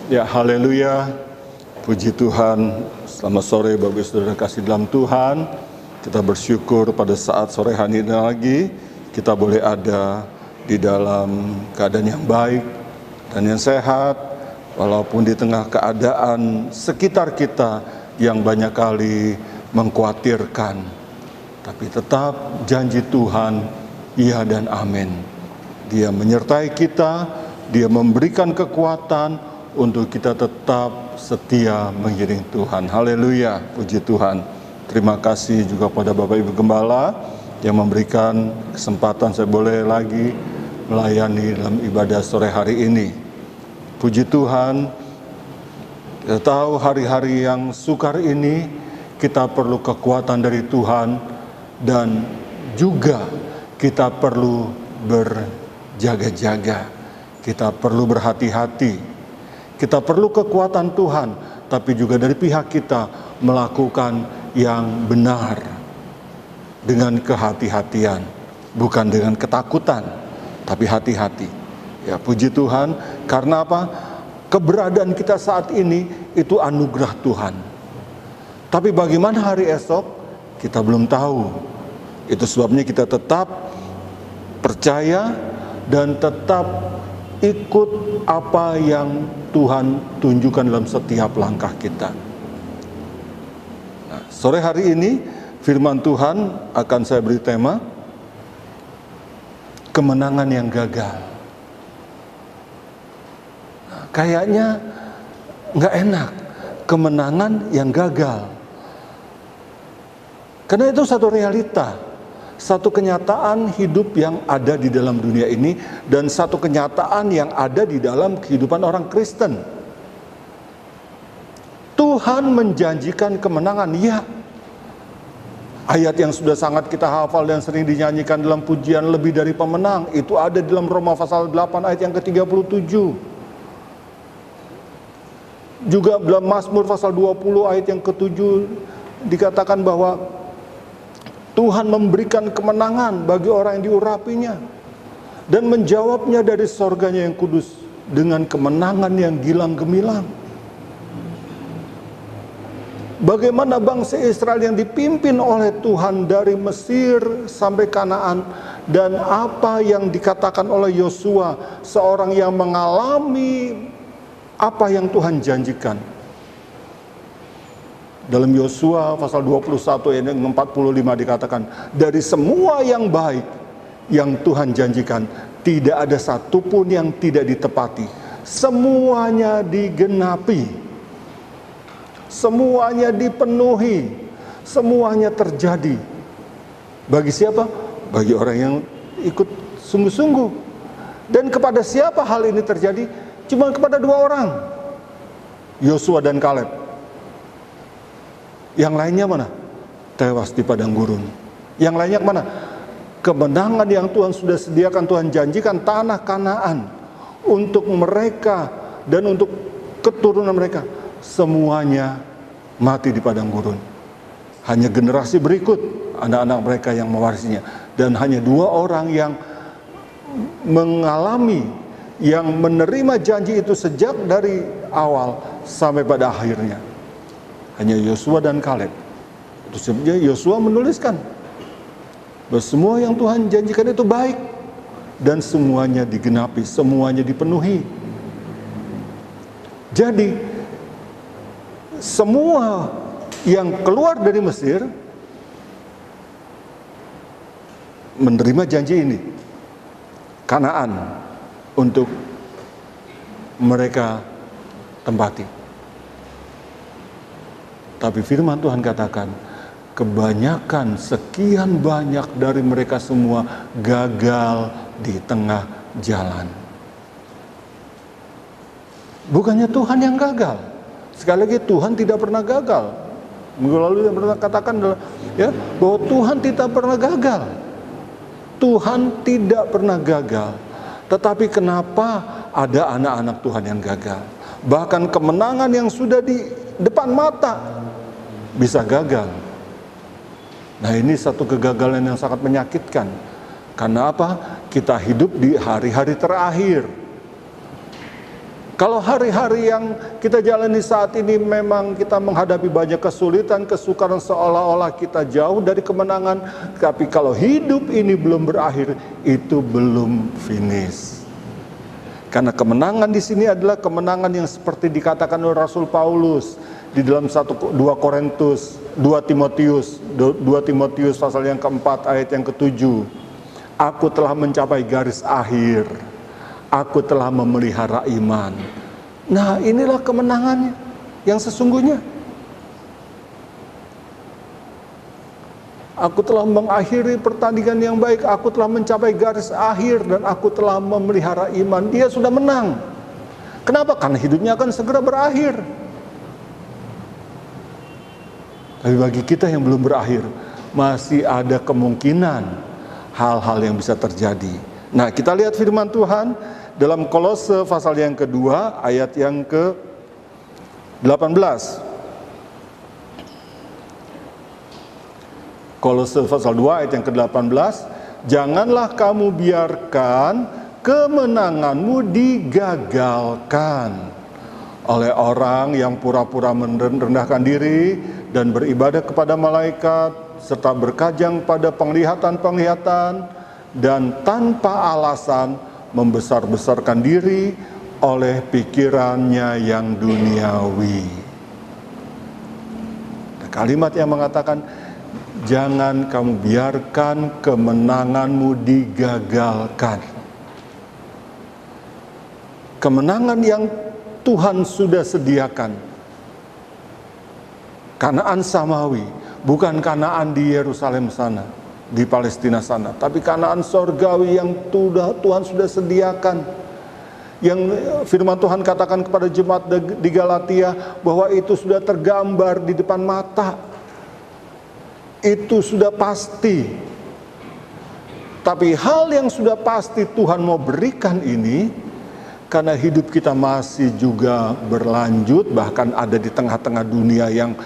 Ya, haleluya. Puji Tuhan. Selamat sore Bapak Ibu Saudara kasih dalam Tuhan. Kita bersyukur pada saat sore hari ini lagi kita boleh ada di dalam keadaan yang baik dan yang sehat, walaupun di tengah keadaan sekitar kita yang banyak kali mengkhawatirkan. Tapi tetap janji Tuhan iya dan amin. Dia menyertai kita, Dia memberikan kekuatan untuk kita tetap setia mengiring Tuhan. Haleluya, puji Tuhan. Terima kasih juga pada Bapak Ibu Gembala yang memberikan kesempatan saya boleh lagi melayani dalam ibadah sore hari ini. Puji Tuhan, kita tahu hari-hari yang sukar ini kita perlu kekuatan dari Tuhan dan juga kita perlu berjaga-jaga. Kita perlu berhati-hati. Kita perlu kekuatan Tuhan, tapi juga dari pihak kita melakukan yang benar dengan kehati-hatian, bukan dengan ketakutan, tapi hati-hati. Ya, puji Tuhan, karena apa? Keberadaan kita saat ini itu anugerah Tuhan. Tapi bagaimana hari esok? Kita belum tahu. Itu sebabnya kita tetap percaya dan tetap ikut apa yang Tuhan tunjukkan dalam setiap langkah kita. Nah, sore hari ini firman Tuhan akan saya beri tema kemenangan yang gagal. Nah, kayaknya nggak enak, kemenangan yang gagal. Karena itu satu realita, satu kenyataan hidup yang ada di dalam dunia ini dan satu kenyataan yang ada di dalam kehidupan orang Kristen. Tuhan menjanjikan kemenangan, ya. Ayat yang sudah sangat kita hafal dan sering dinyanyikan dalam pujian lebih dari pemenang, itu ada di dalam Roma pasal 8 ayat yang ke-37. Juga dalam Mazmur pasal 20 ayat yang ke-7 dikatakan bahwa Tuhan memberikan kemenangan bagi orang yang diurapinya dan menjawabnya dari sorganya yang kudus dengan kemenangan yang gilang gemilang. Bagaimana bangsa Israel yang dipimpin oleh Tuhan dari Mesir sampai Kanaan, dan apa yang dikatakan oleh Yosua, seorang yang mengalami apa yang Tuhan janjikan. Dalam Yosua pasal 21 ayat 45 dikatakan, dari semua yang baik yang Tuhan janjikan, tidak ada satupun yang tidak ditepati. Semuanya digenapi, semuanya dipenuhi, semuanya terjadi. Bagi siapa? Bagi orang yang ikut sungguh-sungguh. Dan kepada siapa hal ini terjadi? Cuma kepada dua orang, Yosua dan Kaleb. Yang lainnya mana? Tewas di padang gurun. Yang lainnya kemana? Kemenangan yang Tuhan sudah sediakan, Tuhan janjikan tanah Kanaan untuk mereka dan untuk keturunan mereka. Semuanya mati di padang gurun. Hanya generasi berikut, anak-anak mereka yang mewarisinya. Dan hanya dua orang yang mengalami, yang menerima janji itu sejak dari awal sampai pada akhirnya. Hanya Yosua dan Kaleb. Itu sebabnya Yosua menuliskan bahwa semua yang Tuhan janjikan itu baik dan semuanya digenapi, semuanya dipenuhi. Jadi semua yang keluar dari Mesir menerima janji ini, Kanaan, untuk mereka tempati. Tapi firman Tuhan katakan, kebanyakan, sekian banyak dari mereka semua gagal di tengah jalan. Bukannya Tuhan yang gagal. Sekali lagi, Tuhan tidak pernah gagal. Minggu lalu yang pernah katakan ya, bahwa Tuhan tidak pernah gagal. Tuhan tidak pernah gagal. Tetapi kenapa ada anak-anak Tuhan yang gagal? Bahkan kemenangan yang sudah di depan mata bisa gagal. Nah, ini satu kegagalan yang sangat menyakitkan. Karena apa? Kita hidup di hari-hari terakhir. Kalau hari-hari yang kita jalani saat ini memang kita menghadapi banyak kesulitan, kesukaran, seolah-olah kita jauh dari kemenangan. Tapi kalau hidup ini belum berakhir, itu belum finish. Karena kemenangan di sini adalah kemenangan yang seperti dikatakan oleh Rasul Paulus di dalam 2 Timotius pasal yang keempat ayat yang ke-7. Aku telah mencapai garis akhir. Aku telah memelihara iman. Nah, inilah kemenangannya yang sesungguhnya. Aku telah mengakhiri pertandingan yang baik. Aku telah mencapai garis akhir dan aku telah memelihara iman. Dia sudah menang. Kenapa? Karena hidupnya akan segera berakhir. Tapi bagi kita yang belum berakhir, masih ada kemungkinan hal-hal yang bisa terjadi. Nah, kita lihat firman Tuhan dalam Kolose pasal yang kedua ayat yang ke-18. Kolose pasal 2 ayat yang ke-18. Janganlah kamu biarkan kemenanganmu digagalkan oleh orang yang pura-pura merendahkan diri dan beribadah kepada malaikat serta berkajang pada penglihatan-penglihatan dan tanpa alasan membesar-besarkan diri oleh pikirannya yang duniawi. Kalimat yang mengatakan, jangan kamu biarkan kemenanganmu digagalkan. Kemenangan yang Tuhan sudah sediakan. Kanaan samawi, bukan Kanaan di Yerusalem sana, di Palestina sana, tapi Kanaan sorgawi yang Tuhan sudah sediakan. Yang firman Tuhan katakan kepada jemaat di Galatia bahwa itu sudah tergambar di depan mata. Itu sudah pasti. Tapi hal yang sudah pasti Tuhan mau berikan ini, karena hidup kita masih juga berlanjut, bahkan ada di tengah-tengah dunia yang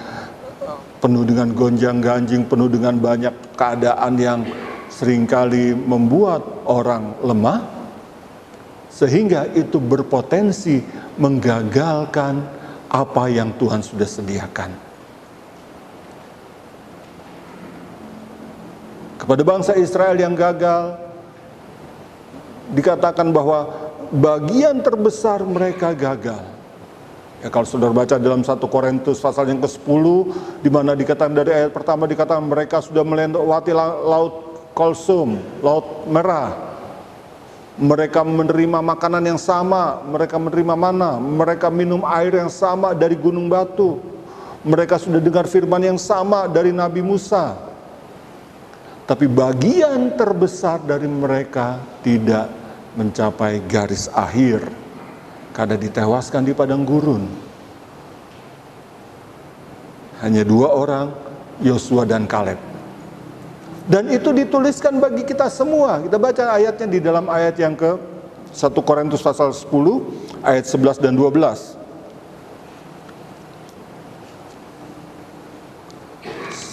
penuh dengan gonjang-ganjing, penuh dengan banyak keadaan yang seringkali membuat orang lemah, sehingga itu berpotensi menggagalkan apa yang Tuhan sudah sediakan. Kepada bangsa Israel yang gagal, dikatakan bahwa bagian terbesar mereka gagal. Ya, kalau saudara baca dalam 1 Korintus pasal yang ke-10, di mana dikatakan dari ayat pertama dikatakan mereka sudah melewati laut Kolsum, laut merah. Mereka menerima makanan yang sama, mereka menerima mana, mereka minum air yang sama dari gunung batu. Mereka sudah dengar firman yang sama dari Nabi Musa. Tapi bagian terbesar dari mereka tidak mencapai garis akhir karena ditewaskan di padang gurun. Hanya 2 orang, Yosua dan Kaleb. Dan itu dituliskan bagi kita semua. Kita baca ayatnya di dalam ayat yang ke 1 Korintus pasal 10 ayat 11 dan 12.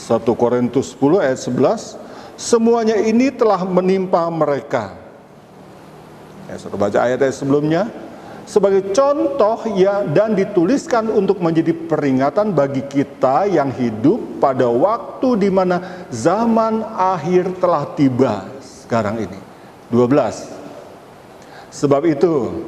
1 Korintus 10 ayat 11. Semuanya ini telah menimpa mereka. Ya, saudara baca ayat-ayat sebelumnya. Sebagai contoh ya, dan dituliskan untuk menjadi peringatan bagi kita yang hidup pada waktu di mana zaman akhir telah tiba sekarang ini. 12. Sebab itu,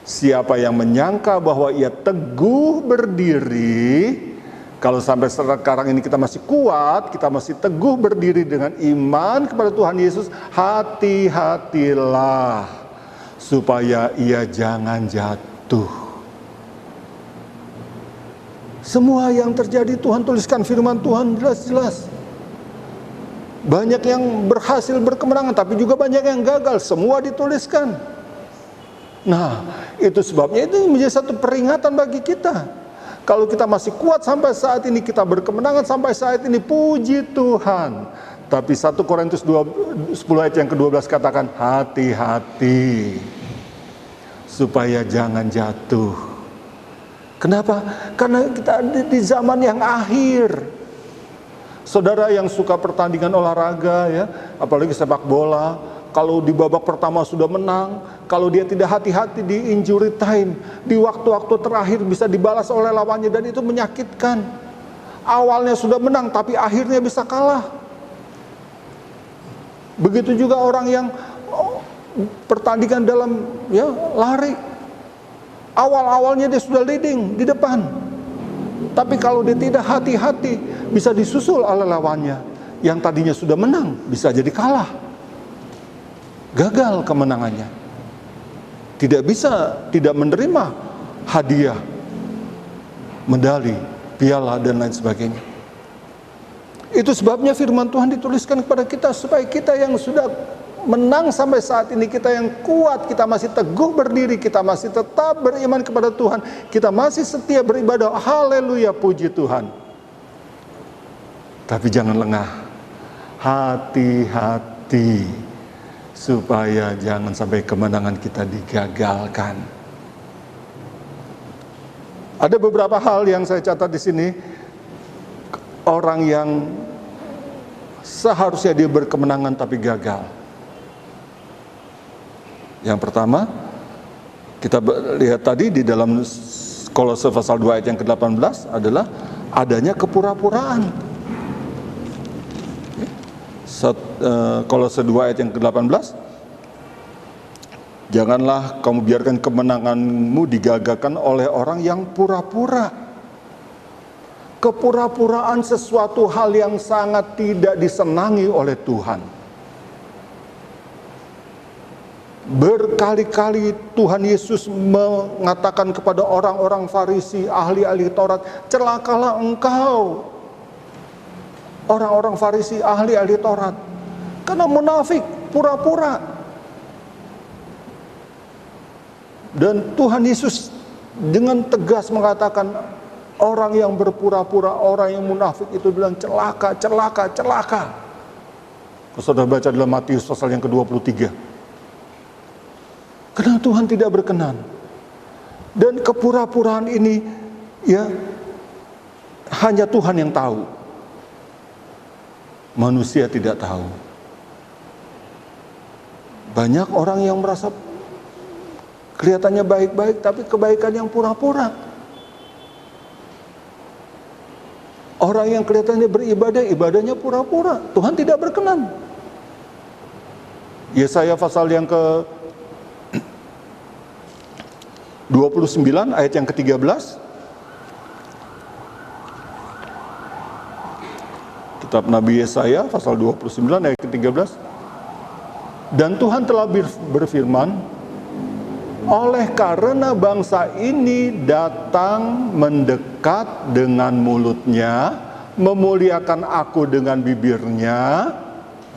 siapa yang menyangka bahwa ia teguh berdiri, kalau sampai sekarang ini kita masih kuat, kita masih teguh berdiri dengan iman kepada Tuhan Yesus, hati-hatilah supaya ia jangan jatuh. Semua yang terjadi Tuhan tuliskan, firman Tuhan jelas-jelas. Banyak yang berhasil berkemenangan, tapi juga banyak yang gagal. Semua dituliskan. Nah, itu sebabnya itu menjadi satu peringatan bagi kita. Kalau kita masih kuat sampai saat ini, kita berkemenangan sampai saat ini, puji Tuhan. Tapi 1 Korintus 10 ayat yang ke-12 katakan, hati-hati supaya jangan jatuh. Kenapa? Karena kita ada di zaman yang akhir. Saudara yang suka pertandingan olahraga ya, apalagi sepak bola, kalau di babak pertama sudah menang, kalau dia tidak hati-hati di injury time, di waktu-waktu terakhir bisa dibalas oleh lawannya, dan itu menyakitkan. Awalnya sudah menang tapi akhirnya bisa kalah. Begitu juga orang yang pertandingan dalam lari, awal-awalnya dia sudah leading di depan, tapi kalau dia tidak hati-hati bisa disusul oleh lawannya yang tadinya sudah menang, bisa jadi kalah, gagal kemenangannya, tidak bisa, tidak menerima hadiah, medali, piala dan lain sebagainya. Itu sebabnya firman Tuhan dituliskan kepada kita supaya kita yang sudah menang sampai saat ini, kita yang kuat, kita masih teguh berdiri, kita masih tetap beriman kepada Tuhan, kita masih setia beribadah, haleluya, puji Tuhan. Tapi jangan lengah, hati-hati supaya jangan sampai kemenangan kita digagalkan. Ada beberapa hal yang saya catat di sini, orang yang seharusnya dia berkemenangan tapi gagal. Yang pertama, kita lihat tadi di dalam Kolose pasal 2 ayat yang ke-18 adalah adanya kepura-puraan. Kolose 2 ayat yang ke-18, janganlah kamu biarkan kemenanganmu digagalkan oleh orang yang pura-pura. Kepura-puraan sesuatu hal yang sangat tidak disenangi oleh Tuhan. Berkali-kali Tuhan Yesus mengatakan kepada orang-orang Farisi, ahli-ahli Taurat, celakalah engkau, orang-orang Farisi, ahli-ahli Taurat, karena munafik, pura-pura. Dan Tuhan Yesus dengan tegas mengatakan, orang yang berpura-pura, orang yang munafik itu bilang celaka, celaka, celaka. Saudara baca dalam Matius pasal yang ke-23. Karena Tuhan tidak berkenan. Dan kepura-puraan ini hanya Tuhan yang tahu. Manusia tidak tahu. Banyak orang yang merasa kelihatannya baik-baik, tapi kebaikan yang pura-pura. Orang yang kelihatannya beribadah, ibadahnya pura-pura. Tuhan tidak berkenan. Yesaya pasal yang ke-29 ayat yang ke-13. Kitab Nabi Yesaya pasal 29 ayat ke-13. Dan Tuhan telah berfirman, oleh karena bangsa ini datang mendekat dengan mulutnya, memuliakan aku dengan bibirnya.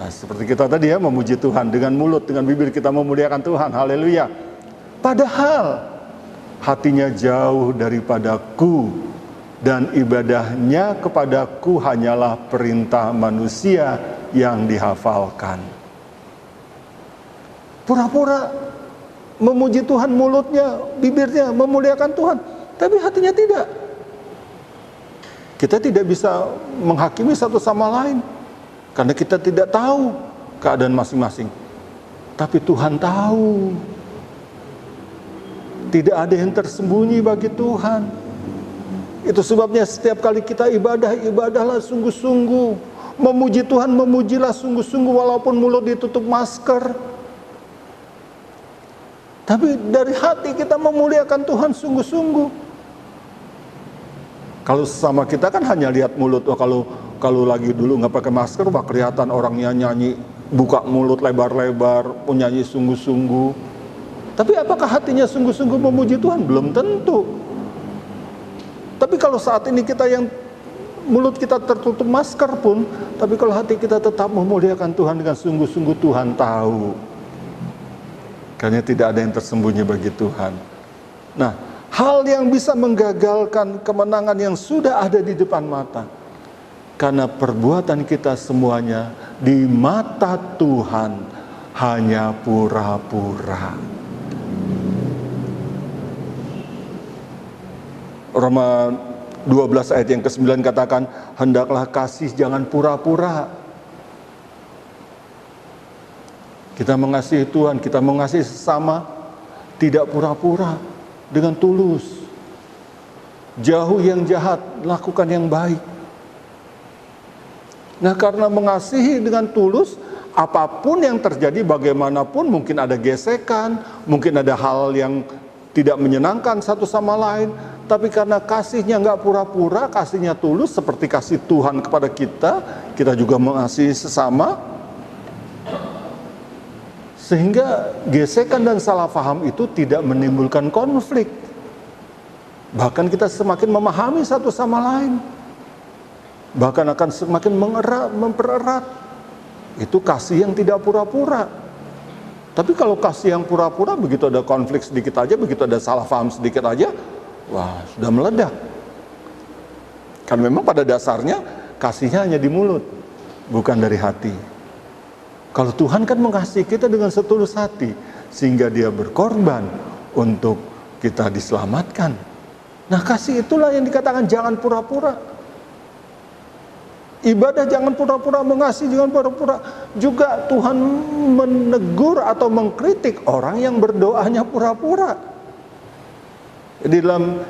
Nah, seperti kita tadi memuji Tuhan dengan mulut, dengan bibir kita memuliakan Tuhan, haleluya. Padahal hatinya jauh daripadaku, dan ibadahnya kepadaku hanyalah perintah manusia yang dihafalkan. Pura-pura memuji Tuhan, mulutnya, bibirnya memuliakan Tuhan, tapi hatinya tidak. Kita tidak bisa menghakimi satu sama lain, karena kita tidak tahu keadaan masing-masing. Tapi Tuhan tahu. Tidak ada yang tersembunyi bagi Tuhan. Itu sebabnya setiap kali kita ibadah, ibadahlah sungguh-sungguh. Memuji Tuhan, memujilah sungguh-sungguh walaupun mulut ditutup masker. Tapi dari hati kita memuliakan Tuhan sungguh-sungguh. Kalau sesama kita kan hanya lihat mulut. Kalau lagi dulu nggak pakai masker, kelihatan orangnya nyanyi, buka mulut lebar-lebar, nyanyi sungguh-sungguh. Tapi apakah hatinya sungguh-sungguh memuji Tuhan? Belum tentu. Tapi kalau saat ini kita yang mulut kita tertutup masker pun, tapi kalau hati kita tetap memuliakan Tuhan dengan sungguh-sungguh, Tuhan tahu. Karena tidak ada yang tersembunyi bagi Tuhan. Nah, hal yang bisa menggagalkan kemenangan yang sudah ada di depan mata, karena perbuatan kita semuanya di mata Tuhan hanya pura-pura. Roma 12 ayat yang ke-9 katakan, hendaklah kasih jangan pura-pura. Kita mengasihi Tuhan, kita mengasihi sesama, tidak pura-pura, dengan tulus. Jauh yang jahat, lakukan yang baik. Nah, karena mengasihi dengan tulus, apapun yang terjadi, bagaimanapun, mungkin ada gesekan, mungkin ada hal yang tidak menyenangkan satu sama lain, tapi karena kasihnya nggak pura-pura, kasihnya tulus, seperti kasih Tuhan kepada kita, kita juga mengasihi sesama, sehingga gesekan dan salah paham itu tidak menimbulkan konflik. Bahkan kita semakin memahami satu sama lain. Bahkan akan semakin mempererat. Itu kasih yang tidak pura-pura. Tapi kalau kasih yang pura-pura, begitu ada konflik sedikit aja, begitu ada salah paham sedikit aja, wah, sudah meledak. Kan memang pada dasarnya kasihnya hanya di mulut, bukan dari hati. Kalau Tuhan kan mengasihi kita dengan setulus hati, sehingga Dia berkorban untuk kita diselamatkan. Nah, kasih itulah yang dikatakan jangan pura-pura. Ibadah jangan pura-pura, mengasihi jangan pura-pura. Juga Tuhan menegur atau mengkritik orang yang berdoanya pura-pura. Di dalam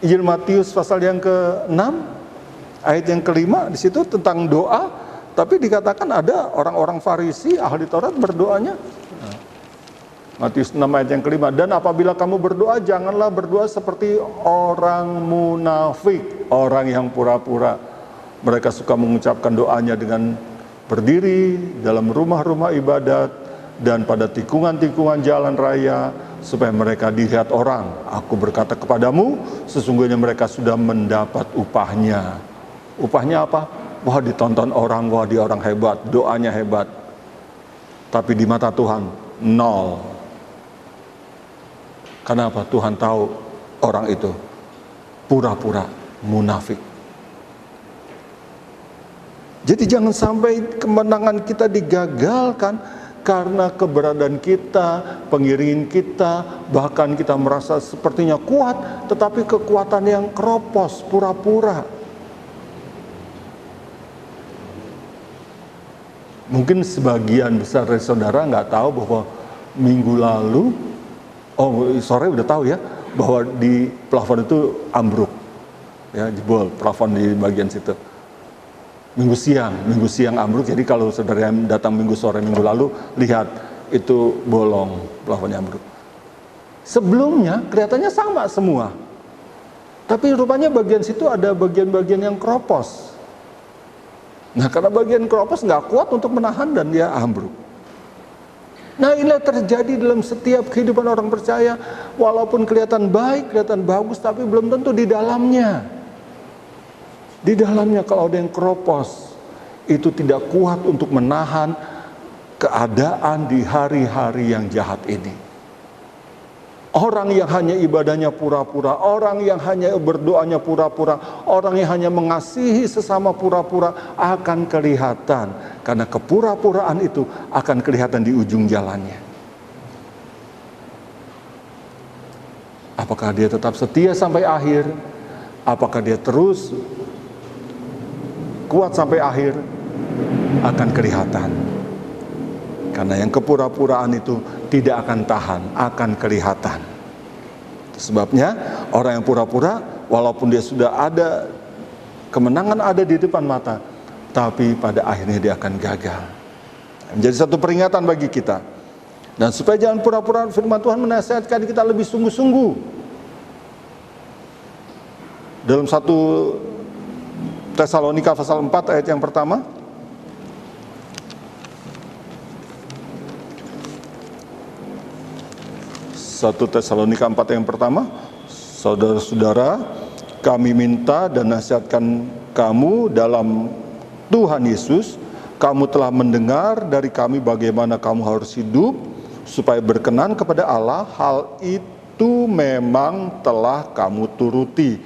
Injil Matius pasal yang ke-6, ayat yang ke-5, di situ tentang doa. Tapi dikatakan ada orang-orang Farisi, ahli Taurat berdoanya. Matius 6 ayat yang ke-5. Dan apabila kamu berdoa, janganlah berdoa seperti orang munafik, orang yang pura-pura. Mereka suka mengucapkan doanya dengan berdiri dalam rumah-rumah ibadat dan pada tikungan-tikungan jalan raya, supaya mereka dilihat orang. Aku berkata kepadamu, sesungguhnya mereka sudah mendapat upahnya. Upahnya apa? Wah, ditonton orang, wah dia orang hebat, doanya hebat. Tapi di mata Tuhan, nol. Kenapa? Tuhan tahu orang itu pura-pura munafik. Jadi jangan sampai kemenangan kita digagalkan karena keberadaan kita, pengiringan kita, bahkan kita merasa sepertinya kuat, tetapi kekuatan yang keropos, pura-pura. Mungkin sebagian besar dari saudara nggak tahu bahwa minggu lalu, sore udah tahu ya, bahwa di plafon itu ambruk, ya, jebol plafon di bagian situ. Minggu siang ambruk. Jadi kalau saudara yang datang minggu sore minggu lalu, lihat itu bolong, plafonnya ambruk. Sebelumnya kelihatannya sama semua, tapi rupanya bagian situ ada bagian-bagian yang keropos. Nah, karena bagian keropos nggak kuat untuk menahan dan dia ambruk. Nah, inilah terjadi dalam setiap kehidupan orang percaya. Walaupun kelihatan baik, kelihatan bagus, tapi belum tentu di dalamnya. Di dalamnya kalau ada yang keropos, itu tidak kuat untuk menahan keadaan di hari-hari yang jahat ini. Orang yang hanya ibadahnya pura-pura, orang yang hanya berdoanya pura-pura, orang yang hanya mengasihi sesama pura-pura akan kelihatan. Karena kepura-puraan itu akan kelihatan di ujung jalannya. Apakah dia tetap setia sampai akhir? Apakah dia terus kuat sampai akhir? Akan kelihatan. Karena yang kepura-puraan itu tidak akan tahan, akan kelihatan. Sebabnya orang yang pura-pura, walaupun dia sudah ada kemenangan ada di depan mata, tapi pada akhirnya dia akan gagal. Menjadi satu peringatan bagi kita. Dan supaya jangan pura-pura, firman Tuhan menasihatkan kita lebih sungguh-sungguh. Dalam 1 Tesalonika pasal 4 ayat yang pertama, 1 Tesalonika 4 yang pertama, saudara-saudara, kami minta dan nasihatkan kamu dalam Tuhan Yesus, kamu telah mendengar dari kami bagaimana kamu harus hidup supaya berkenan kepada Allah. Hal itu memang telah kamu turuti,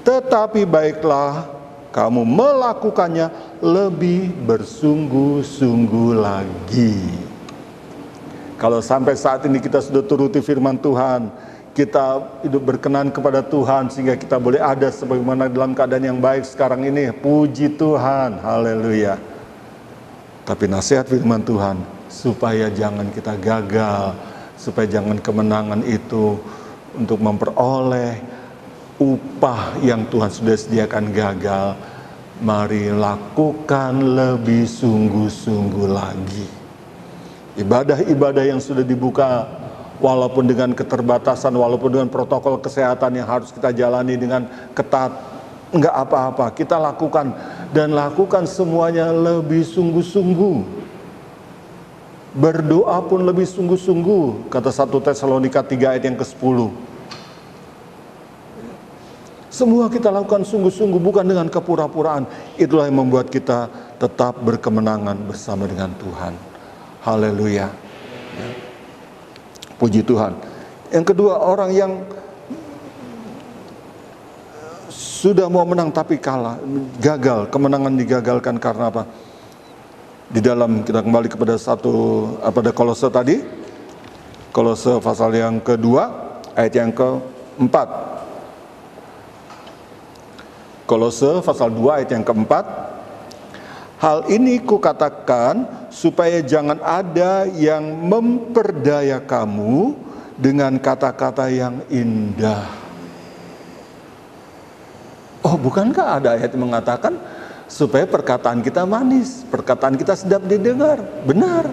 tetapi baiklah kamu melakukannya lebih bersungguh-sungguh lagi. Kalau sampai saat ini kita sudah turuti firman Tuhan, kita hidup berkenan kepada Tuhan sehingga kita boleh ada sebagaimana dalam keadaan yang baik sekarang ini, puji Tuhan, haleluya. Tapi nasihat firman Tuhan, supaya jangan kita gagal, supaya jangan kemenangan itu untuk memperoleh upah yang Tuhan sudah sediakan gagal. Mari lakukan lebih sungguh-sungguh lagi. Ibadah-ibadah yang sudah dibuka, walaupun dengan keterbatasan, walaupun dengan protokol kesehatan yang harus kita jalani dengan ketat, enggak apa-apa, kita lakukan, dan lakukan semuanya lebih sungguh-sungguh. Berdoa pun lebih sungguh-sungguh, kata 1 Tesalonika 3 ayat yang ke-10. Semua kita lakukan sungguh-sungguh, bukan dengan kepura-puraan. Itulah yang membuat kita tetap berkemenangan bersama dengan Tuhan. Haleluya. Puji Tuhan. Yang kedua, orang yang sudah mau menang tapi kalah, gagal, kemenangan digagalkan karena apa? Di dalam, kita kembali kepada pada Kolose tadi, Kolose pasal yang kedua, ayat yang keempat. Kolose pasal 2 ayat yang keempat. Hal ini kukatakan supaya jangan ada yang memperdaya kamu dengan kata-kata yang indah. Oh, bukankah ada ayat yang mengatakan supaya perkataan kita manis, perkataan kita sedap didengar? Benar.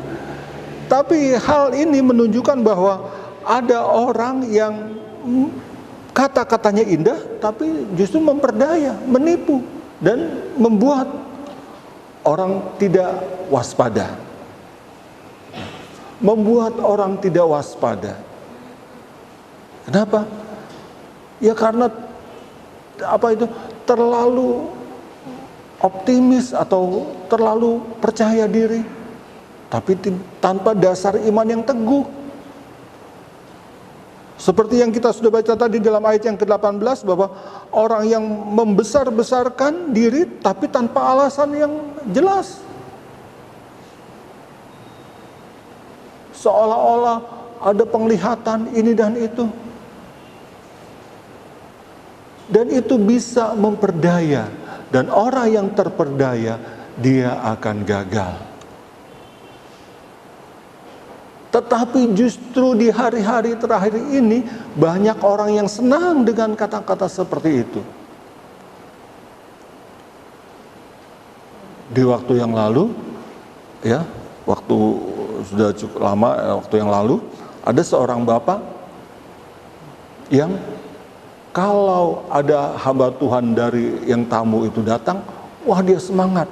Tapi hal ini menunjukkan bahwa ada orang yang kata-katanya indah, tapi justru memperdaya, menipu, dan membuat orang tidak waspada. Membuat orang tidak waspada. Kenapa? Ya karena terlalu optimis atau terlalu percaya diri, tapi tanpa dasar iman yang teguh. Seperti yang kita sudah baca tadi dalam ayat yang ke-18, bahwa orang yang membesar-besarkan diri tapi tanpa alasan yang jelas. Seolah-olah ada penglihatan ini dan itu. Dan itu bisa memperdaya. Dan orang yang terperdaya, dia akan gagal. Tetapi justru di hari-hari terakhir ini banyak orang yang senang dengan kata-kata seperti itu. Di waktu yang lalu, waktu sudah cukup lama, waktu yang lalu, ada seorang bapak yang kalau ada hamba Tuhan dari yang tamu itu datang, wah dia semangat.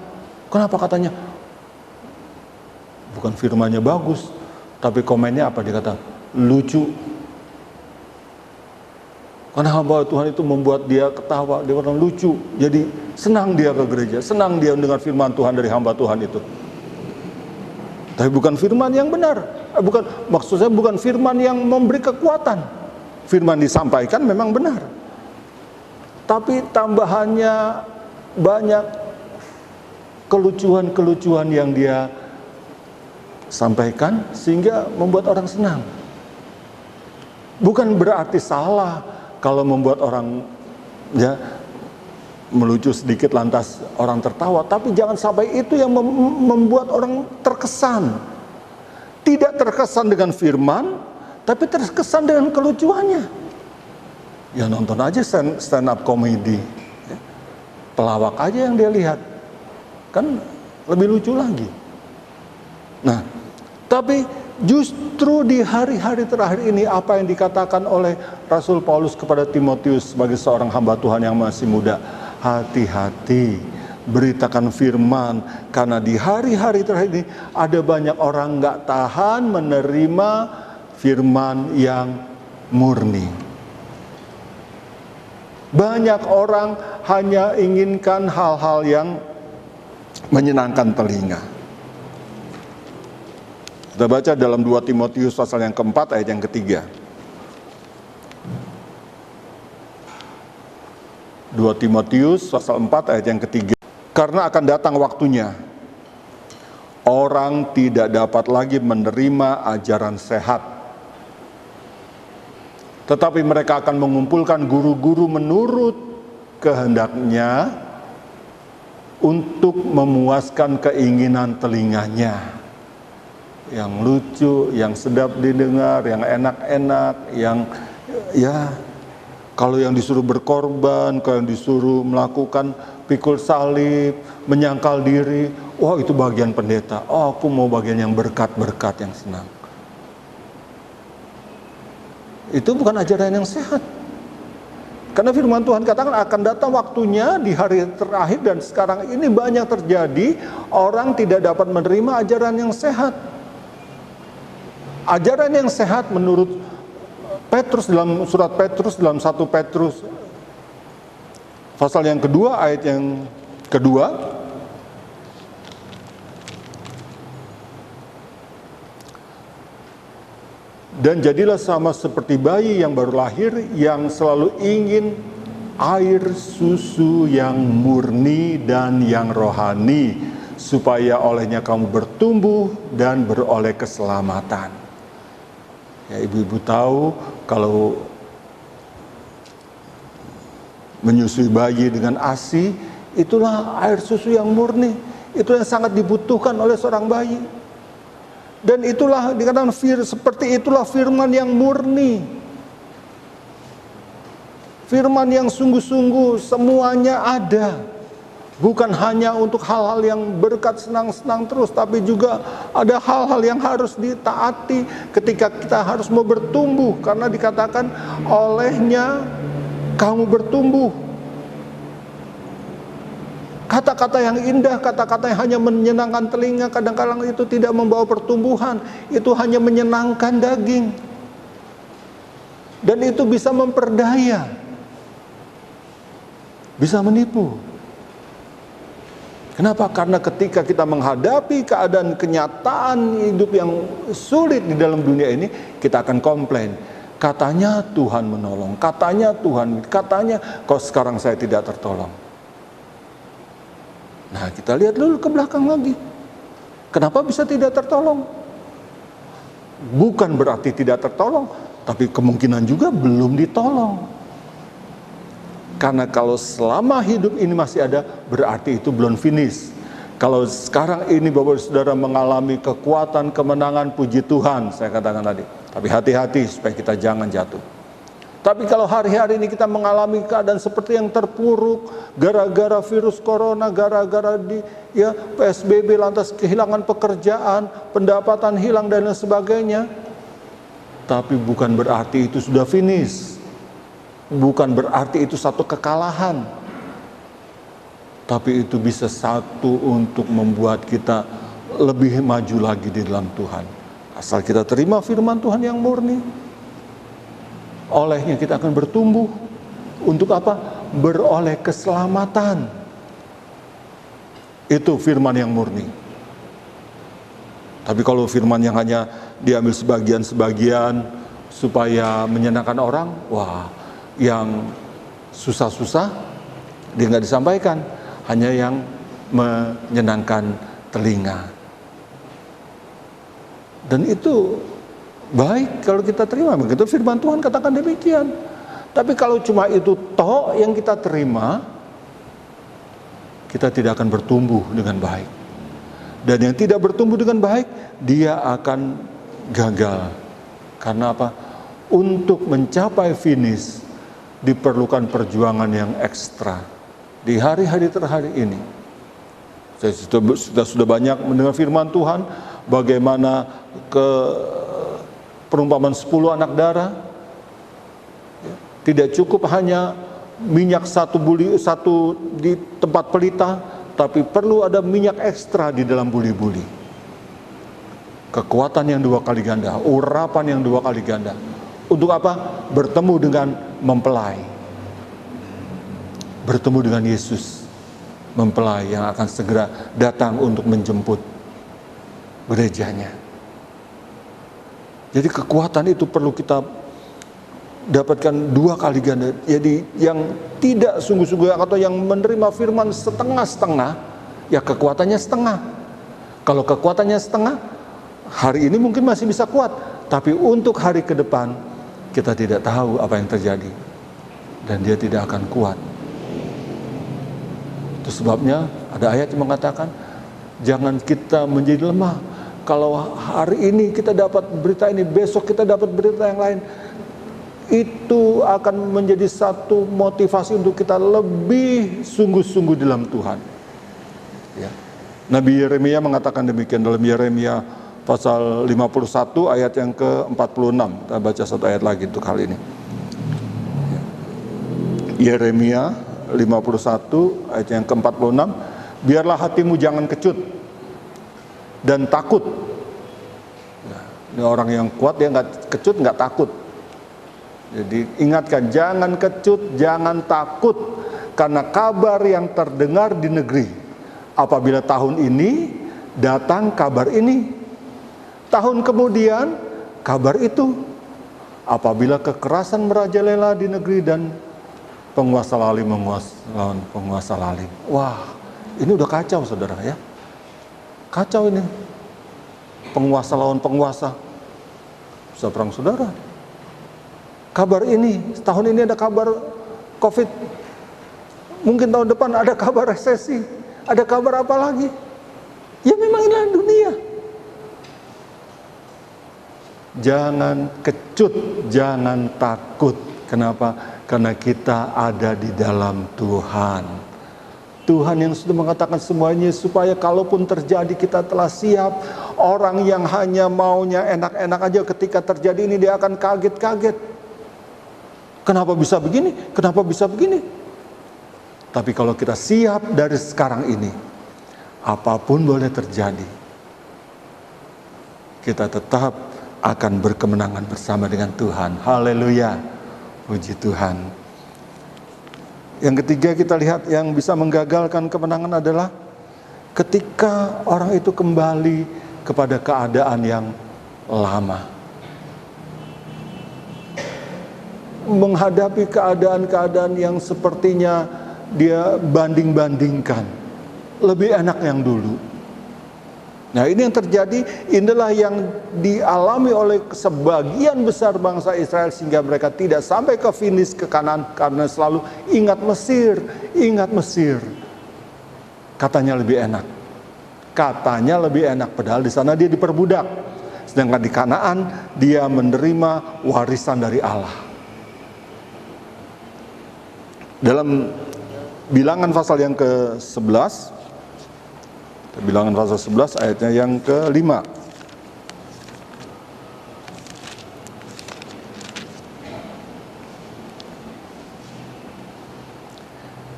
Kenapa katanya? Bukan firmannya bagus, tapi komennya apa? Dia kata, lucu. Karena hamba Tuhan itu membuat dia ketawa, dia orang lucu. Jadi senang dia ke gereja, senang dia mendengar firman Tuhan dari hamba Tuhan itu. Tapi bukan firman yang benar. Maksud saya bukan firman yang memberi kekuatan. Firman disampaikan memang benar. Tapi tambahannya banyak kelucuan-kelucuan yang dia sampaikan sehingga membuat orang senang. Bukan berarti salah kalau membuat orang melucu sedikit lantas orang tertawa, tapi jangan sampai itu yang membuat orang terkesan. Tidak terkesan dengan firman, tapi terkesan dengan kelucuannya. Ya nonton aja stand up comedy, pelawak aja yang dia lihat, kan lebih lucu lagi. Nah, tapi justru di hari-hari terakhir ini apa yang dikatakan oleh Rasul Paulus kepada Timotius sebagai seorang hamba Tuhan yang masih muda, hati-hati beritakan firman, karena di hari-hari terakhir ini ada banyak orang gak tahan menerima firman yang murni. Banyak orang hanya inginkan hal-hal yang menyenangkan telinga. Kita baca dalam 2 Timotius pasal yang keempat ayat yang ketiga. 2 Timotius pasal 4 ayat yang ketiga. Karena akan datang waktunya, orang tidak dapat lagi menerima ajaran sehat, tetapi mereka akan mengumpulkan guru-guru menurut kehendaknya untuk memuaskan keinginan telinganya. yang lucu, yang sedap didengar, yang enak-enak, yang ya kalau yang disuruh berkorban, kalau yang disuruh melakukan pikul salib, menyangkal diri, wah itu bagian pendeta. Oh, aku mau bagian yang berkat-berkat, yang senang. Itu bukan ajaran yang sehat. Karena firman Tuhan katakan akan datang waktunya di hari terakhir, dan sekarang ini banyak terjadi orang tidak dapat menerima ajaran yang sehat. Ajaran yang sehat menurut Petrus, dalam surat Petrus, dalam 1 Petrus pasal yang kedua, ayat yang kedua, dan jadilah sama seperti bayi yang baru lahir, yang selalu ingin air susu yang murni dan yang rohani, supaya olehnya kamu bertumbuh dan beroleh keselamatan. Ya, ibu-ibu tahu kalau menyusui bayi dengan ASI, itulah air susu yang murni. Itu yang sangat dibutuhkan oleh seorang bayi. Dan itulah dikatakan seperti itulah firman yang murni. Firman yang sungguh-sungguh semuanya ada. Bukan hanya untuk hal-hal yang berkat senang-senang terus, tapi juga ada hal-hal yang harus ditaati ketika kita harus mau bertumbuh. Karena dikatakan olehnya kamu bertumbuh. Kata-kata yang indah, kata-kata yang hanya menyenangkan telinga, kadang-kadang itu tidak membawa pertumbuhan. Itu hanya menyenangkan daging. Dan itu bisa memperdaya, bisa menipu. Kenapa? Karena ketika kita menghadapi keadaan kenyataan hidup yang sulit di dalam dunia ini, kita akan komplain. Katanya Tuhan menolong, katanya Tuhan, katanya kok sekarang saya tidak tertolong. Nah, kita lihat dulu ke belakang lagi. Kenapa bisa tidak tertolong? Bukan berarti tidak tertolong, tapi kemungkinan juga belum ditolong. Karena kalau selama hidup ini masih ada, berarti itu belum finish. Kalau sekarang ini Bapak Saudara mengalami kekuatan, kemenangan, puji Tuhan, saya katakan tadi. Tapi hati-hati supaya kita jangan jatuh. Tapi kalau hari-hari ini kita mengalami keadaan seperti yang terpuruk, gara-gara virus corona, gara-gara PSBB, lantas kehilangan pekerjaan, pendapatan hilang dan lain sebagainya. Tapi bukan berarti itu sudah finish. Bukan berarti itu satu kekalahan, tapi itu bisa satu untuk membuat kita lebih maju lagi di dalam Tuhan. Asal kita terima firman Tuhan yang murni, olehnya kita akan bertumbuh. Untuk apa? Beroleh keselamatan. Itu firman yang murni. Tapi kalau firman yang hanya diambil sebagian-sebagian supaya menyenangkan orang, wah, yang susah-susah dia nggak disampaikan, hanya yang menyenangkan telinga. Dan itu baik kalau kita terima, begitu firman Tuhan katakan demikian. Tapi kalau cuma itu toh yang kita terima, kita tidak akan bertumbuh dengan baik. Dan yang tidak bertumbuh dengan baik, dia akan gagal. Karena apa? Untuk mencapai finish diperlukan perjuangan yang ekstra. Di hari-hari terakhir ini, saya sudah banyak mendengar firman Tuhan, bagaimana perumpamaan 10 anak darah. Tidak cukup hanya minyak satu di tempat pelita, tapi perlu ada minyak ekstra di dalam buli-buli. Kekuatan yang 2 kali ganda, urapan yang 2 kali ganda. Untuk apa? Bertemu dengan mempelai. Bertemu dengan Yesus, mempelai yang akan segera datang untuk menjemput gerejanya. Jadi kekuatan itu perlu kita dapatkan 2 kali ganda. Jadi yang tidak sungguh-sungguh atau yang menerima firman setengah-setengah, ya kekuatannya setengah. Kalau kekuatannya setengah, hari ini mungkin masih bisa kuat, tapi untuk hari ke depan kita tidak tahu apa yang terjadi, dan dia tidak akan kuat. Itu sebabnya ada ayat yang mengatakan, jangan kita menjadi lemah. kalau hari ini kita dapat berita ini, besok kita dapat berita yang lain, itu akan menjadi satu motivasi untuk kita lebih sungguh-sungguh dalam Tuhan. Ya. Nabi Yeremia mengatakan demikian dalam Yeremia pasal 51 ayat yang ke-46. Kita baca satu ayat lagi untuk hal ini. Yeremia 51 ayat yang ke-46. Biarlah hatimu jangan kecut dan takut. Nah, ini orang yang kuat, dia nggak kecut, nggak takut. Jadi ingatkan, jangan kecut, jangan takut karena kabar yang terdengar di negeri. Apabila tahun ini datang kabar ini, tahun kemudian kabar itu. Apabila kekerasan merajalela di negeri dan penguasa lalim melawan penguasa lalim. Wah, ini udah kacau saudara ya. Kacau ini. Penguasa lawan penguasa. Bisa perang saudara. Kabar ini, tahun ini ada kabar COVID. Mungkin tahun depan ada kabar resesi. Ada kabar apa lagi? Ya memang inilah dunia. Jangan kecut, jangan takut. Kenapa? Karena kita ada di dalam Tuhan. Tuhan yang sudah mengatakan semuanya supaya kalaupun terjadi kita telah siap. Orang yang hanya maunya enak-enak aja ketika terjadi ini dia akan kaget-kaget. Kenapa bisa begini? Kenapa bisa begini? Tapi kalau kita siap dari sekarang ini, apapun boleh terjadi, kita tetap akan berkemenangan bersama dengan Tuhan. Haleluya, puji Tuhan. Yang ketiga kita lihat yang bisa menggagalkan kemenangan adalah ketika orang itu kembali kepada keadaan yang lama. Menghadapi keadaan-keadaan yang sepertinya dia banding-bandingkan, lebih enak yang dulu. Nah ini yang terjadi, inilah yang dialami oleh sebagian besar bangsa Israel sehingga mereka tidak sampai ke finish ke kanan karena selalu ingat Mesir, ingat Mesir. Katanya lebih enak, katanya lebih enak, padahal di sana dia diperbudak, sedangkan di Kanaan dia menerima warisan dari Allah. Dalam Bilangan pasal yang ke-11, Bilangan pasal 11 ayatnya yang ke-5.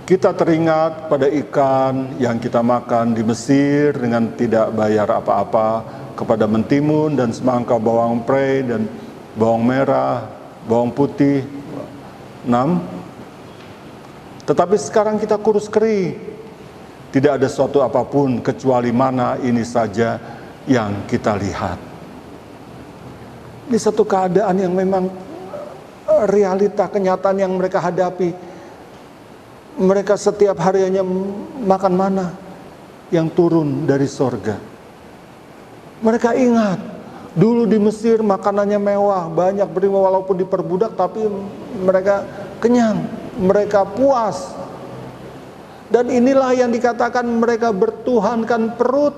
Kita teringat pada ikan yang kita makan di Mesir dengan tidak bayar apa-apa, kepada mentimun dan semangka bawang prei dan bawang merah, bawang putih. 6. Tetapi sekarang kita kurus kering, tidak ada suatu apapun kecuali mana ini saja yang kita lihat. Ini satu keadaan yang memang realita, kenyataan yang mereka hadapi. Mereka setiap hari hanya makan mana yang turun dari sorga. Mereka ingat, dulu di Mesir makanannya mewah, banyak berima walaupun diperbudak, tapi mereka kenyang. Mereka puas. Dan inilah yang dikatakan mereka bertuhankan perut.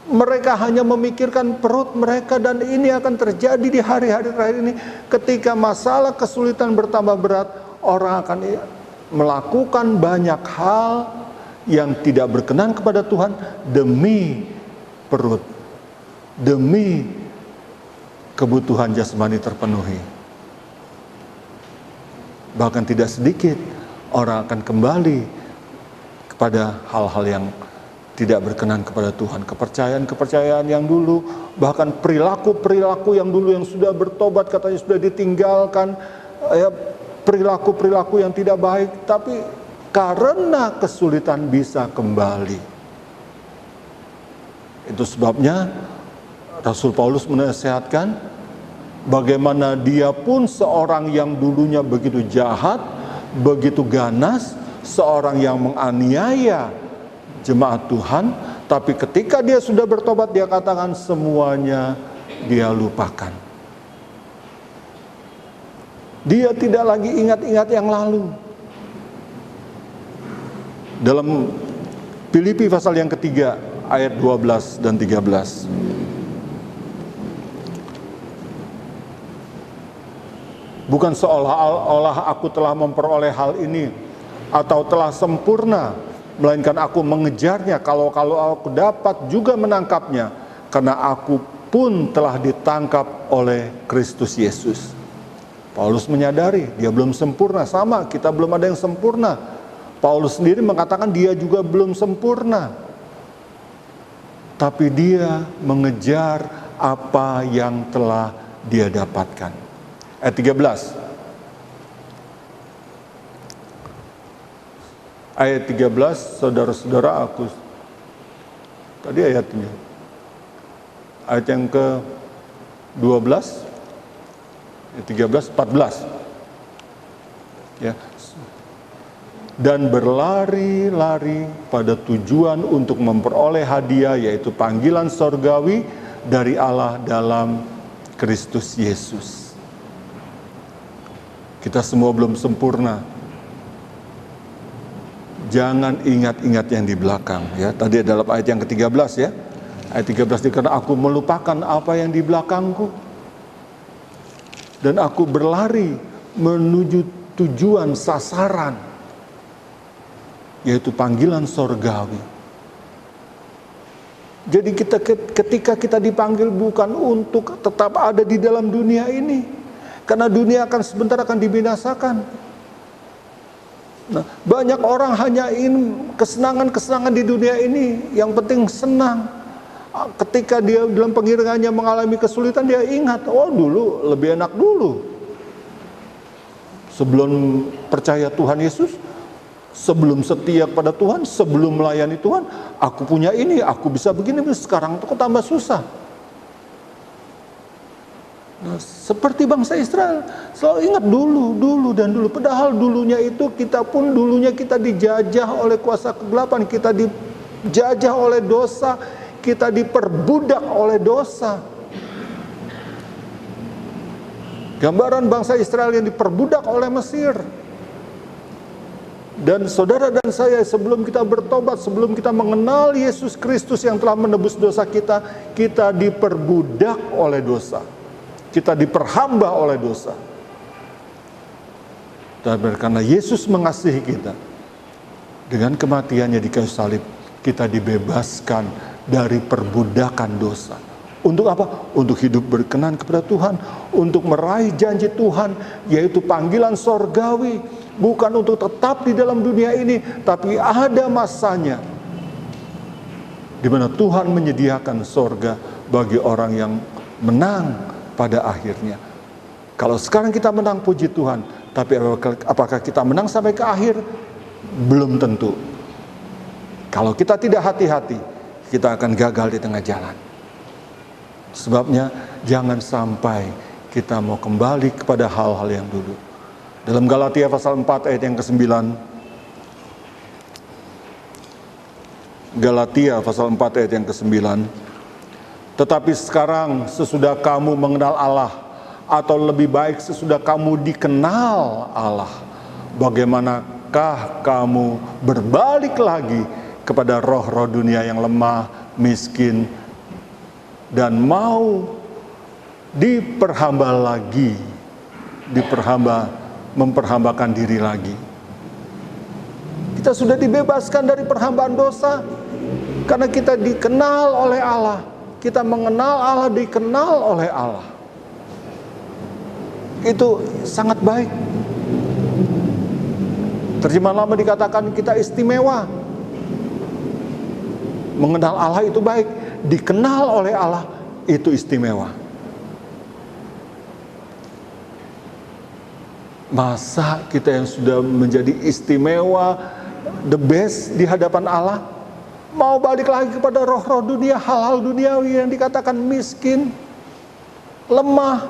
Mereka hanya memikirkan perut mereka, dan ini akan terjadi di hari-hari terakhir ini. Ketika masalah kesulitan bertambah berat, orang akan melakukan banyak hal yang tidak berkenan kepada Tuhan demi perut, demi kebutuhan jasmani terpenuhi. Bahkan tidak sedikit orang akan kembali kepada hal-hal yang tidak berkenan kepada Tuhan. Kepercayaan-kepercayaan yang dulu, bahkan perilaku-perilaku yang dulu yang sudah bertobat katanya sudah ditinggalkan, perilaku-perilaku yang tidak baik, tapi karena kesulitan bisa kembali. Itu sebabnya Rasul Paulus menasihatkan bagaimana dia pun seorang yang dulunya begitu jahat, begitu ganas, seorang yang menganiaya jemaat Tuhan, tapi ketika dia sudah bertobat, dia katakan semuanya dia lupakan. Dia tidak lagi ingat-ingat yang lalu. Dalam Filipi pasal yang ketiga, ayat 12 dan 13. Bukan seolah-olah aku telah memperoleh hal ini atau telah sempurna, melainkan aku mengejarnya kalau aku dapat juga menangkapnya, karena aku pun telah ditangkap oleh Kristus Yesus. Paulus menyadari dia belum sempurna, sama kita belum ada yang sempurna. Paulus sendiri mengatakan dia juga belum sempurna, tapi dia mengejar apa yang telah dia dapatkan. Ayat 13. Ayat 13, saudara-saudara, aku tadi ayatnya. Ayat yang ke-12, ayat 13, 14. Ya. Dan berlari-lari pada tujuan untuk memperoleh hadiah, yaitu panggilan sorgawi dari Allah dalam Kristus Yesus. Kita semua belum sempurna. Jangan ingat-ingat yang di belakang, ya. Tadi dalam ayat yang ke-13, ya. Ayat 13, karena aku melupakan apa yang di belakangku dan aku berlari menuju tujuan sasaran, yaitu panggilan sorgawi. Jadi ketika kita dipanggil bukan untuk tetap ada di dalam dunia ini, karena dunia sebentar akan dibinasakan. Nah, banyak orang hanya ingin kesenangan-kesenangan di dunia ini, yang penting senang. Ketika dia dalam pengiringannya mengalami kesulitan, dia ingat, oh dulu lebih enak dulu. Sebelum percaya Tuhan Yesus, sebelum setia kepada Tuhan, sebelum melayani Tuhan, aku punya ini, aku bisa begini, sekarang kok tambah susah. Nah, seperti bangsa Israel, selalu ingat dulu dan dulu. Padahal dulunya itu kita dijajah oleh kuasa kegelapan, kita dijajah oleh dosa, kita diperbudak oleh dosa. Gambaran bangsa Israel yang diperbudak oleh Mesir. Dan saudara dan saya, sebelum kita bertobat, sebelum kita mengenal Yesus Kristus yang telah menebus dosa kita, kita diperbudak oleh dosa. Kita diperhamba oleh dosa. Dan karena Yesus mengasihi kita, dengan kematiannya di kayu salib, kita dibebaskan dari perbudakan dosa. Untuk apa? Untuk hidup berkenan kepada Tuhan, untuk meraih janji Tuhan, yaitu panggilan sorgawi. Bukan untuk tetap di dalam dunia ini, tapi ada masanya di mana Tuhan menyediakan sorga bagi orang yang menang pada akhirnya. Kalau sekarang kita menang, puji Tuhan, tapi apakah kita menang sampai ke akhir? Belum tentu. Kalau kita tidak hati-hati, kita akan gagal di tengah jalan. Sebabnya jangan sampai kita mau kembali kepada hal-hal yang dulu. Dalam Galatia pasal 4 ayat yang ke-9, Galatia pasal 4 ayat yang ke-9, tetapi sekarang sesudah kamu mengenal Allah, atau lebih baik sesudah kamu dikenal Allah, bagaimanakah kamu berbalik lagi kepada roh-roh dunia yang lemah, miskin, dan mau memperhambakan diri lagi. Kita sudah dibebaskan dari perhambaan dosa karena kita dikenal oleh Allah. Kita mengenal Allah, dikenal oleh Allah. Itu sangat baik. Terjemahan lama dikatakan kita istimewa. Mengenal Allah itu baik, dikenal oleh Allah itu istimewa. Masa kita yang sudah menjadi istimewa, the best di hadapan Allah, mau balik lagi kepada roh-roh dunia, hal-hal duniawi yang dikatakan miskin, lemah.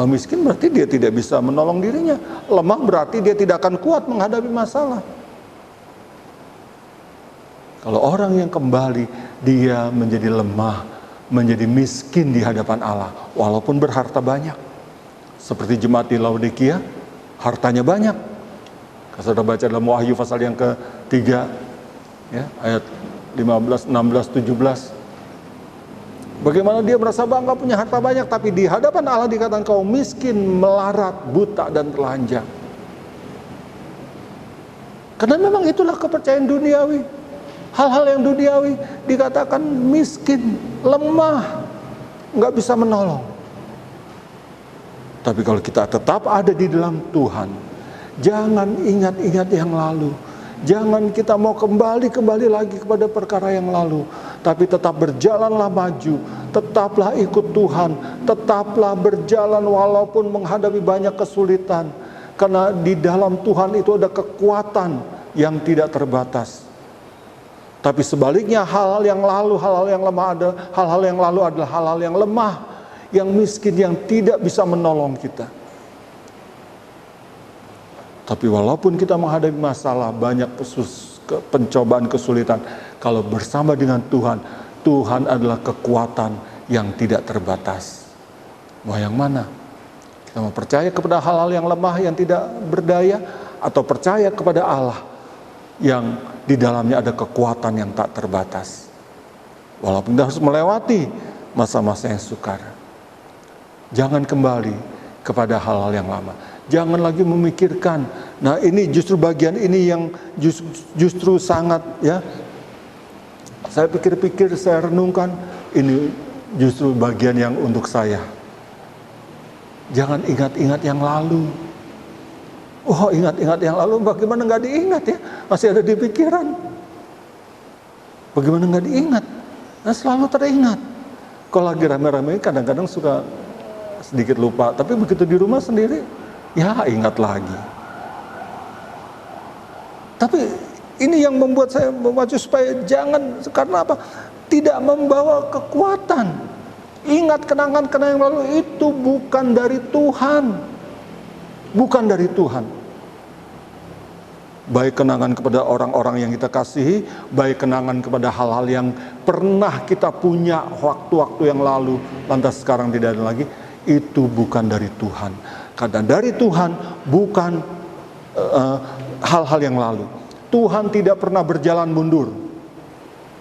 Miskin berarti dia tidak bisa menolong dirinya. Lemah berarti dia tidak akan kuat menghadapi masalah. Kalau orang yang kembali, dia menjadi lemah, menjadi miskin di hadapan Allah, walaupun berharta banyak. Seperti jemaat di Laodikia, hartanya banyak. Kalau sudah baca dalam Wahyu pasal yang ke-3, ya, ayat 15, 16, 17. Bagaimana dia merasa bangga punya harta banyak, tapi di hadapan Allah dikatakan kau miskin, melarat, buta, dan telanjang. Karena memang itulah kepercayaan duniawi. Hal-hal yang duniawi dikatakan miskin, lemah, nggak bisa menolong. Tapi kalau kita tetap ada di dalam Tuhan, jangan ingat-ingat yang lalu. Jangan kita mau kembali lagi kepada perkara yang lalu. Tapi tetap berjalanlah maju. Tetaplah ikut Tuhan. Tetaplah berjalan walaupun menghadapi banyak kesulitan. Karena di dalam Tuhan itu ada kekuatan yang tidak terbatas. Tapi sebaliknya hal-hal yang lalu, hal-hal yang lemah ada, hal-hal yang lalu adalah hal-hal yang lemah, yang miskin, yang tidak bisa menolong kita. Tapi walaupun kita menghadapi masalah, banyak pencobaan, kesulitan, kalau bersama dengan Tuhan, Tuhan adalah kekuatan yang tidak terbatas. Mau yang mana? Kita mau percaya kepada hal-hal yang lemah, yang tidak berdaya, atau percaya kepada Allah yang di dalamnya ada kekuatan yang tak terbatas. Walaupun kita harus melewati masa-masa yang sukar, jangan kembali kepada hal-hal yang lama. Jangan lagi memikirkan. Nah, ini justru bagian ini yang justru sangat, ya, saya pikir-pikir, saya renungkan, ini justru bagian yang untuk saya. Jangan ingat-ingat yang lalu. Oh, ingat-ingat yang lalu, bagaimana nggak diingat ya? Masih ada di pikiran. Bagaimana nggak diingat? Nah, selalu teringat. Kalau lagi rame-rame kadang-kadang suka sedikit lupa. Tapi begitu di rumah sendiri, ya ingat lagi. Tapi ini yang membuat saya memacu supaya jangan, karena apa? Tidak membawa kekuatan. Ingat kenangan-kenangan yang lalu itu bukan dari Tuhan. Bukan dari Tuhan. Baik kenangan kepada orang-orang yang kita kasihi, baik kenangan kepada hal-hal yang pernah kita punya waktu-waktu yang lalu, lantas sekarang tidak ada lagi, itu bukan dari Tuhan. Karena dari Tuhan bukan hal-hal yang lalu. Tuhan tidak pernah berjalan mundur.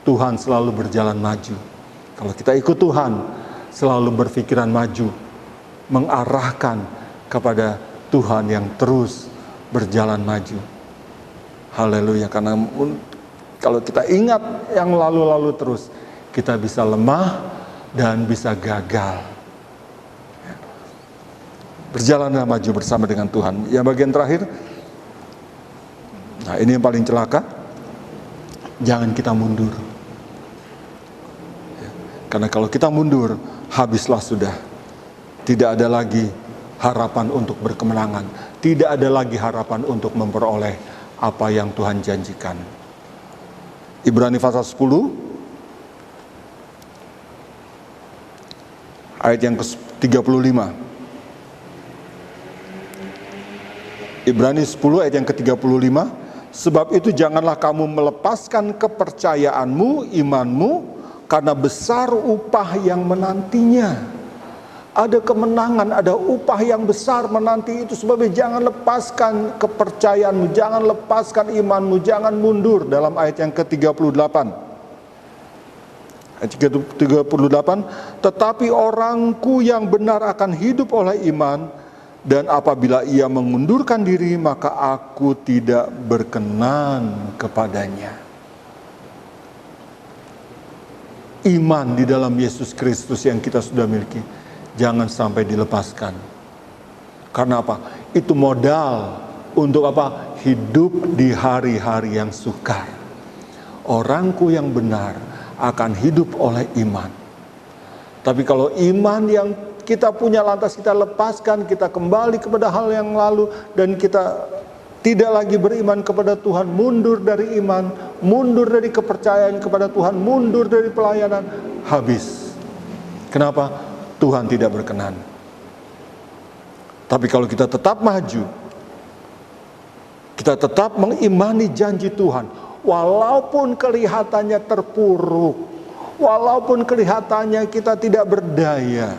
Tuhan selalu berjalan maju. Kalau kita ikut Tuhan, selalu berpikiran maju, mengarahkan kepada Tuhan yang terus berjalan maju. Haleluya. Karena kalau kita ingat yang lalu-lalu terus, kita bisa lemah dan bisa gagal. Berjalanlah maju bersama dengan Tuhan. Yang bagian terakhir, nah ini yang paling celaka, jangan kita mundur. Karena kalau kita mundur, habislah sudah. Tidak ada lagi harapan untuk berkemenangan. Tidak ada lagi harapan untuk memperoleh apa yang Tuhan janjikan. Ibrani pasal 10 ayat yang ke-35. Ibrani 10 ayat yang ke-35. Sebab itu janganlah kamu melepaskan kepercayaanmu, imanmu, karena besar upah yang menantinya. Ada kemenangan, ada upah yang besar menanti itu. Sebabnya jangan lepaskan kepercayaanmu, jangan lepaskan imanmu, jangan mundur. Dalam ayat yang ke-38. Ayat 38, tetapi orangku yang benar akan hidup oleh iman, dan apabila ia mengundurkan diri, maka aku tidak berkenan kepadanya. Iman di dalam Yesus Kristus yang kita sudah miliki, jangan sampai dilepaskan. Karena apa? Itu modal untuk apa? Hidup di hari-hari yang sukar. Orangku yang benar akan hidup oleh iman. Tapi kalau iman yang kita punya lantas kita lepaskan, kita kembali kepada hal yang lalu, dan kita tidak lagi beriman kepada Tuhan, mundur dari iman, mundur dari kepercayaan kepada Tuhan, mundur dari pelayanan, habis. Kenapa? Tuhan tidak berkenan. Tapi kalau kita tetap maju, kita tetap mengimani janji Tuhan, walaupun kelihatannya terpuruk, walaupun kelihatannya kita tidak berdaya,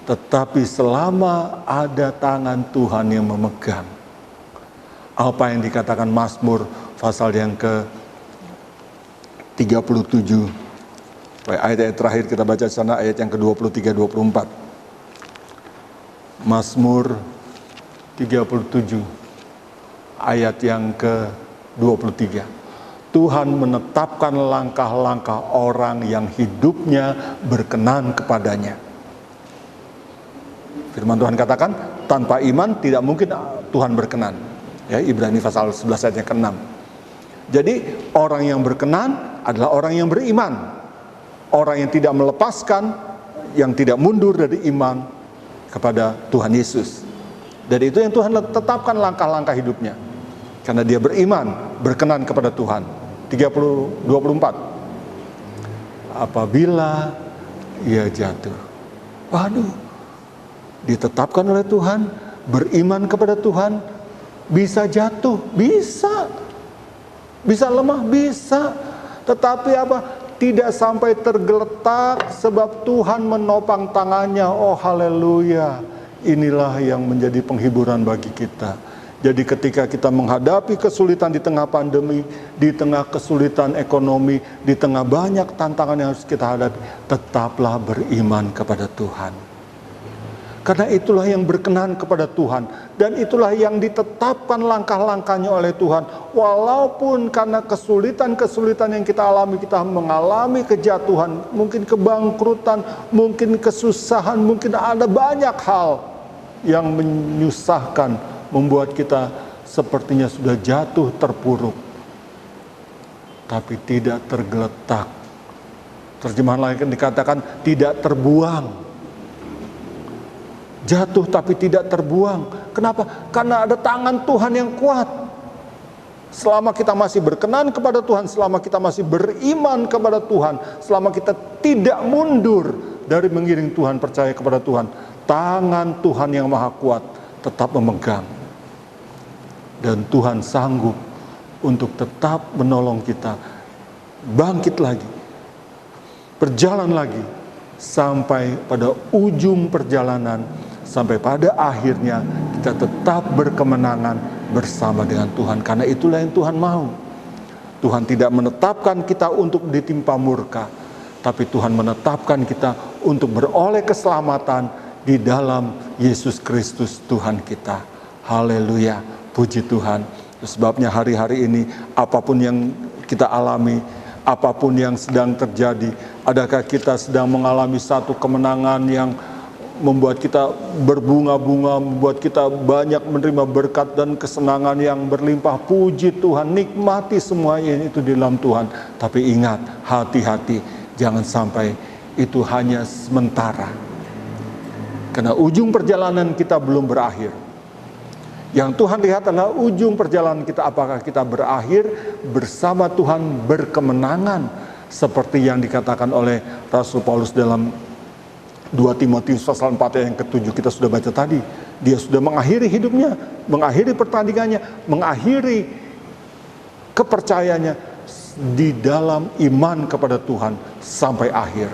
tetapi selama ada tangan Tuhan yang memegang, apa yang dikatakan Mazmur pasal yang ke 37. Ayat-ayat terakhir kita baca di sana, ayat yang ke-23-24. Mazmur 37 ayat yang ke-23. Tuhan menetapkan langkah-langkah orang yang hidupnya berkenan kepadanya. Firman Tuhan katakan, tanpa iman tidak mungkin Tuhan berkenan. Ya, Ibrani pasal 11 ayat yang ke-6. Jadi orang yang berkenan adalah orang yang beriman. Orang yang tidak melepaskan, yang tidak mundur dari iman kepada Tuhan Yesus. Dan itu yang Tuhan tetapkan langkah-langkah hidupnya. Karena dia beriman, berkenan kepada Tuhan. 24. Apabila ia jatuh. Waduh, ditetapkan oleh Tuhan, beriman kepada Tuhan, bisa jatuh, bisa. Bisa lemah, bisa. Tetapi apa? Tidak sampai tergeletak sebab Tuhan menopang tangannya. Oh haleluya. Inilah yang menjadi penghiburan bagi kita. Jadi ketika kita menghadapi kesulitan di tengah pandemi, di tengah kesulitan ekonomi, di tengah banyak tantangan yang harus kita hadapi, tetaplah beriman kepada Tuhan. Karena itulah yang berkenan kepada Tuhan. Dan itulah yang ditetapkan langkah-langkahnya oleh Tuhan. Walaupun karena kesulitan-kesulitan yang kita alami, kita mengalami kejatuhan, mungkin kebangkrutan, mungkin kesusahan, mungkin ada banyak hal yang menyusahkan, membuat kita sepertinya sudah jatuh terpuruk. Tapi tidak tergeletak. Terjemahan lain dikatakan tidak terbuang. Jatuh tapi tidak terbuang. Kenapa? Karena ada tangan Tuhan yang kuat. Selama kita masih berkenan kepada Tuhan, selama kita masih beriman kepada Tuhan, selama kita tidak mundur dari mengiring Tuhan, percaya kepada Tuhan, tangan Tuhan yang maha kuat tetap memegang. Dan Tuhan sanggup untuk tetap menolong kita bangkit lagi, berjalan lagi, sampai pada ujung perjalanan, sampai pada akhirnya kita tetap berkemenangan bersama dengan Tuhan. Karena itulah yang Tuhan mau. Tuhan tidak menetapkan kita untuk ditimpa murka, tapi Tuhan menetapkan kita untuk beroleh keselamatan di dalam Yesus Kristus Tuhan kita. Haleluya, puji Tuhan. Sebabnya hari-hari ini apapun yang kita alami, apapun yang sedang terjadi, adakah kita sedang mengalami satu kemenangan yang membuat kita berbunga-bunga, membuat kita banyak menerima berkat dan kesenangan yang berlimpah. Puji Tuhan, nikmati semua itu di dalam Tuhan. Tapi ingat, hati-hati, jangan sampai itu hanya sementara. Karena ujung perjalanan kita belum berakhir. Yang Tuhan lihat adalah ujung perjalanan kita, apakah kita berakhir bersama Tuhan berkemenangan, seperti yang dikatakan oleh Rasul Paulus dalam 2 Timotius pasal 4 ayat yang ke-7 kita sudah baca tadi. Dia sudah mengakhiri hidupnya, mengakhiri pertandingannya, mengakhiri kepercayaannya di dalam iman kepada Tuhan sampai akhir.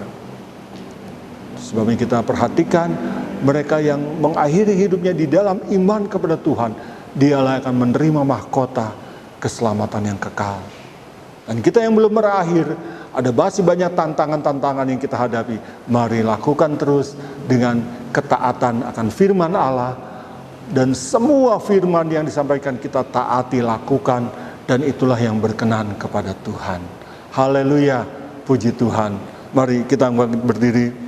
Sebabnya kita perhatikan mereka yang mengakhiri hidupnya di dalam iman kepada Tuhan, dialah akan menerima mahkota keselamatan yang kekal. Dan kita yang belum berakhir, ada masih banyak tantangan-tantangan yang kita hadapi. Mari lakukan terus dengan ketaatan akan firman Allah. Dan semua firman yang disampaikan kita taati, lakukan. Dan itulah yang berkenan kepada Tuhan. Haleluya, puji Tuhan. Mari kita berdiri.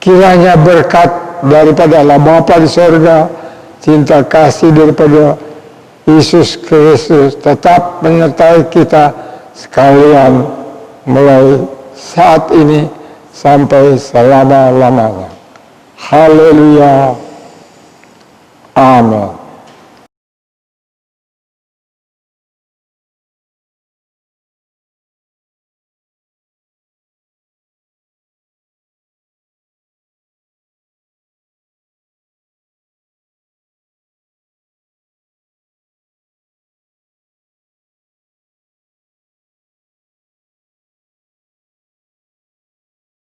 Kiranya berkat daripada Allah Bapa di sorga, cinta kasih daripada Yesus Kristus tetap menyertai kita sekalian mulai saat ini sampai selama-lamanya. Haleluya. Amin.